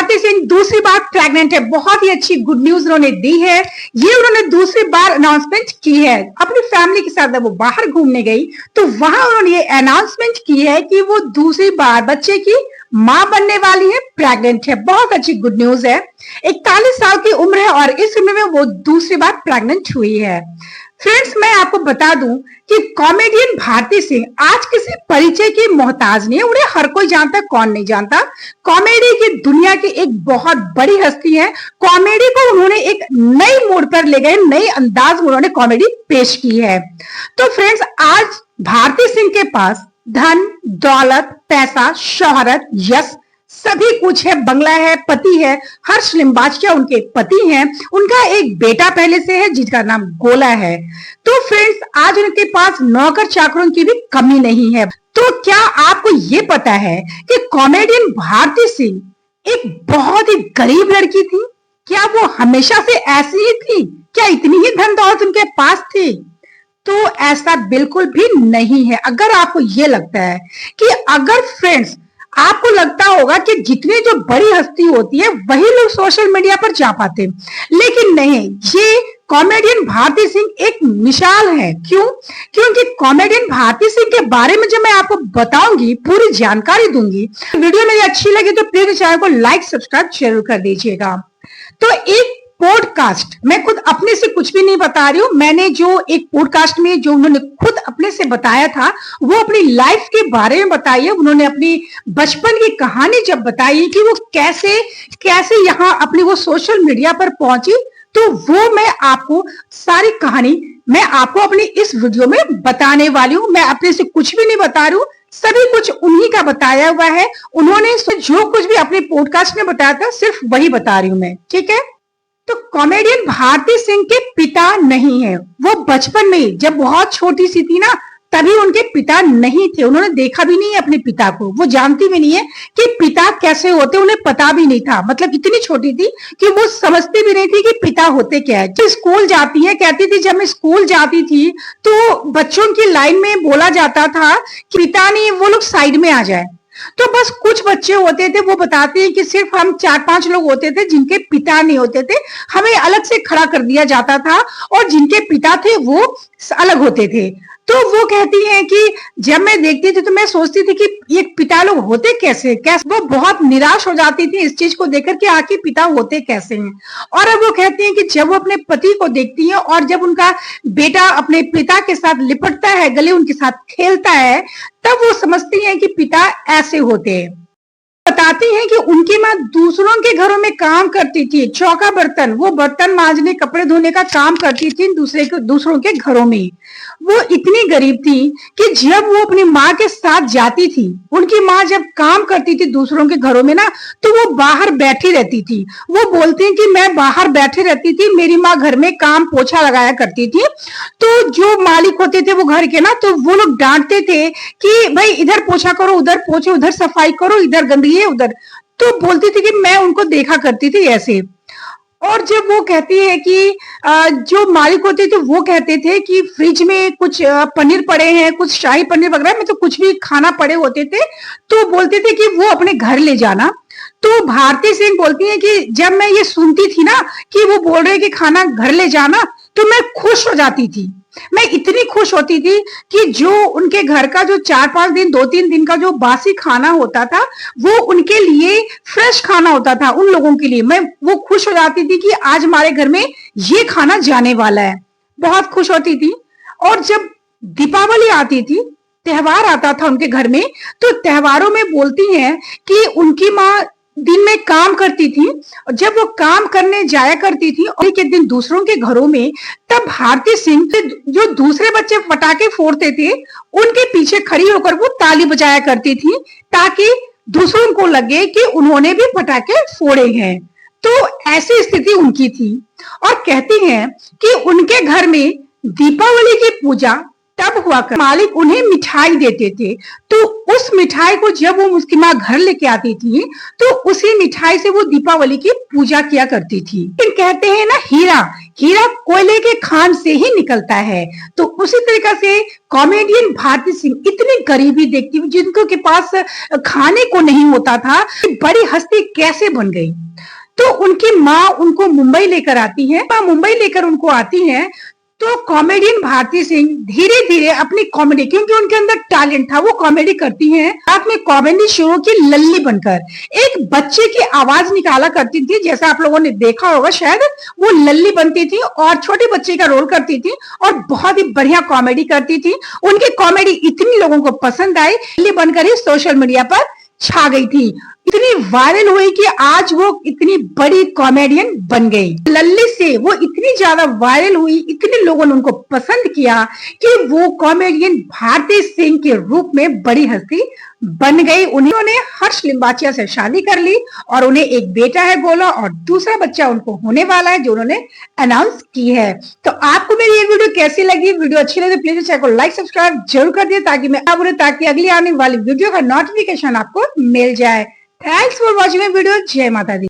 भारती सिंह दूसरी बार प्रेग्नेंट है। बहुत ही अच्छी गुड न्यूज उन्होंने दी है। ये उन्होंने दूसरी बार अनाउंसमेंट की है। अपनी फैमिली के साथ जब वो बाहर घूमने गई तो वहां उन्होंने ये अनाउंसमेंट की है कि वो दूसरी बार बच्चे की मां बनने वाली है, प्रेग्नेंट है। बहुत अच्छी गुड न्यूज है। 41 साल की उम्र है और इस उम्र में वो दूसरी बार प्रेग्नेंट हुई है। फ्रेंड्स, मैं आपको बता दूं कि कॉमेडियन भारती सिंह आज किसी परिचय की मोहताज नहीं है। उन्हें हर कोई जानता है, कौन नहीं जानता। कॉमेडी की दुनिया की एक बहुत बड़ी हस्ती है। कॉमेडी को उन्होंने एक नई मोड़ पर ले गए, नई अंदाज में उन्होंने कॉमेडी पेश की है। तो फ्रेंड्स, आज भारती सिंह के पास धन, दौलत, पैसा, शोहरत, यश सभी कुछ है। बंगला है, पति है, हर्ष लिम्बाचिया उनके पति हैं। उनका एक बेटा पहले से है जिसका नाम गोला है। तो फ्रेंड्स, आज उनके पास नौकर चाकरों की भी कमी नहीं है। तो क्या आपको ये पता है कि कॉमेडियन भारती सिंह एक बहुत ही गरीब लड़की थी? क्या वो हमेशा से ऐसी ही थी? क्या इतनी ही धन दौलत उनके पास थी? तो ऐसा बिल्कुल भी नहीं है। अगर आपको ये लगता है कि अगर फ्रेंड्स आपको लगता होगा कि जितनी जो बड़ी हस्ती होती है वही लोग सोशल मीडिया पर जा पाते, लेकिन नहीं, ये कॉमेडियन भारती सिंह एक मिसाल है। क्यों? क्योंकि कॉमेडियन भारती सिंह के बारे में जब मैं आपको बताऊंगी, पूरी जानकारी दूंगी, वीडियो मेरी अच्छी लगी तो प्लीज चैनल को लाइक सब्सक्राइब जरूर कर दीजिएगा। तो एक पॉडकास्ट, मैं खुद अपने से कुछ भी नहीं बता रही हूँ। मैंने जो एक पॉडकास्ट में जो उन्होंने खुद अपने से बताया था वो अपनी लाइफ के बारे में बताई है। उन्होंने अपनी बचपन की कहानी जब बताई कि वो कैसे कैसे यहाँ अपनी वो सोशल मीडिया पर पहुंची, तो वो मैं आपको सारी कहानी मैं आपको अपनी इस वीडियो में बताने वाली हूँ। मैं अपने से कुछ भी नहीं बता रही हूँ, सभी कुछ उन्हीं का बताया हुआ है। उन्होंने जो कुछ भी अपने पॉडकास्ट में बताया था सिर्फ वही बता रही हूँ मैं, ठीक है। तो कॉमेडियन भारती सिंह के पिता नहीं है। वो बचपन में जब बहुत छोटी सी थी ना, तभी उनके पिता नहीं थे। उन्होंने देखा भी नहीं है अपने पिता को। वो जानती भी नहीं है कि पिता कैसे होते, उन्हें पता भी नहीं था। मतलब इतनी छोटी थी कि वो समझती भी नहीं थी कि पिता होते क्या है। जब स्कूल जाती है, कहती थी जब मैं स्कूल जाती थी तो बच्चों की लाइन में बोला जाता था कि पिता नहीं, वो लोग साइड में आ जाए। तो बस कुछ बच्चे होते थे, वो बताते हैं कि सिर्फ हम 4-5 लोग होते थे जिनके पिता नहीं होते थे। हमें अलग से खड़ा कर दिया जाता था और जिनके पिता थे वो अलग होते थे। तो वो कहती हैं कि जब मैं देखती थी तो मैं सोचती थी कि ये पिता लोग होते कैसे कैसे। वो बहुत निराश हो जाती थी इस चीज को देखकर कि आखिर पिता होते कैसे हैं। और अब वो कहती हैं कि जब वो अपने पति को देखती हैं और जब उनका बेटा अपने पिता के साथ लिपटता है, गले उनके साथ खेलता है, तब वो समझती हैं कि पिता ऐसे होते हैं। बताती हैं कि उनकी माँ दूसरों के घरों में काम करती थी, चौका बर्तन, वो बर्तन मांजने, कपड़े धोने का काम करती थी दूसरों के घरों में। वो इतनी गरीब थी कि जब वो अपनी माँ के साथ जाती थी, उनकी माँ जब काम करती थी दूसरों के घरों में ना, तो वो बाहर बैठी रहती थी। वो बोलती हैं कि मैं बाहर बैठी रहती थी, मेरी माँ घर में काम पोछा लगाया करती थी। तो जो मालिक होते थे वो घर के ना, तो वो लोग डांटते थे कि भाई इधर पोछा करो, उधर पोछो, उधर सफाई करो, इधर गंदगी है उधर। तो बोलती थी कि मैं उनको देखा करती थी ऐसे। और जब वो कहती है कि जो मालिक होते थे वो कहते थे कि फ्रिज में कुछ पनीर पड़े हैं, कुछ शाही पनीर वगैरह में तो कुछ भी खाना पड़े होते थे, तो बोलते थे कि वो अपने घर ले जाना। तो भारती सिंह बोलती है कि जब मैं ये सुनती थी ना कि वो बोल रहे कि खाना घर ले जाना, तो मैं खुश हो जाती थी। मैं इतनी खुश होती थी कि जो उनके घर का जो 4-5 दिन 2-3 दिन का जो बासी खाना होता था वो उनके लिए फ्रेश खाना होता था। उन लोगों के लिए मैं वो खुश हो जाती थी कि आज हमारे घर में ये खाना जाने वाला है। बहुत खुश होती थी। और जब दीपावली आती थी, त्योहार आता था उनके घर में, तो त्योहारों में बोलती हैं कि उनकी माँ दिन में काम करती थी और जब वो काम करने जाया करती थी और एक दिन दूसरों के घरों में, तब भारती सिंह जो दूसरे बच्चे पटाखे फोड़ते थे उनके पीछे खड़ी होकर वो ताली बजाया करती थी ताकि दूसरों को लगे कि उन्होंने भी पटाखे फोड़े हैं। तो ऐसी स्थिति उनकी थी। और कहती हैं कि उनके घर में दीपावली की पूजा तब हुआ कर मालिक उन्हें मिठाई देते थे, तो उस मिठाई को जब वो उसकी माँ घर लेके आती थी तो उसी मिठाई से वो दीपावली की पूजा किया करती थी। कहते हैं ना हीरा, हीरा कोयले के खान से ही निकलता है। तो उसी तरीके से कॉमेडियन भारती सिंह इतनी गरीबी देखती हुई, जिनको के पास खाने को नहीं होता था, बड़ी हस्ती कैसे बन गई। तो उनकी माँ उनको मुंबई लेकर आती है, माँ मुंबई लेकर उनको आती है। तो कॉमेडियन भारती सिंह धीरे धीरे अपनी कॉमेडी, क्योंकि उनके अंदर टैलेंट था, वो कॉमेडी करती हैं। साथ में कॉमेडी शुरू की लल्ली बनकर एक बच्चे की आवाज निकाला करती थी, जैसा आप लोगों ने देखा होगा शायद, वो लल्ली बनती थी और छोटे बच्चे का रोल करती थी और बहुत ही बढ़िया कॉमेडी करती थी। उनकी कॉमेडी इतनी लोगों को पसंद आई, लल्ली बनकर ही सोशल मीडिया पर छा गई थी, इतनी वायरल हुई कि आज वो इतनी बड़ी कॉमेडियन बन गई। लल्ली से वो इतनी ज्यादा वायरल हुई, इतने लोगों ने उनको पसंद किया कि वो कॉमेडियन भारती सिंह के रूप में बड़ी हस्ती बन गई। उन्होंने हर्ष लिम्बाचिया से शादी कर ली और उन्हें एक बेटा है गोला और दूसरा बच्चा उनको होने वाला है, जो उन्होंने अनाउंस की है। तो आपको मेरी ये वीडियो कैसी लगी? वीडियो अच्छी लगे तो प्लीज चैनल को लाइक सब्सक्राइब जरूर कर दिए, ताकि अगली आने वाली वीडियो का नोटिफिकेशन आपको मिल जाए। Thanks for watching video. जय माता दी।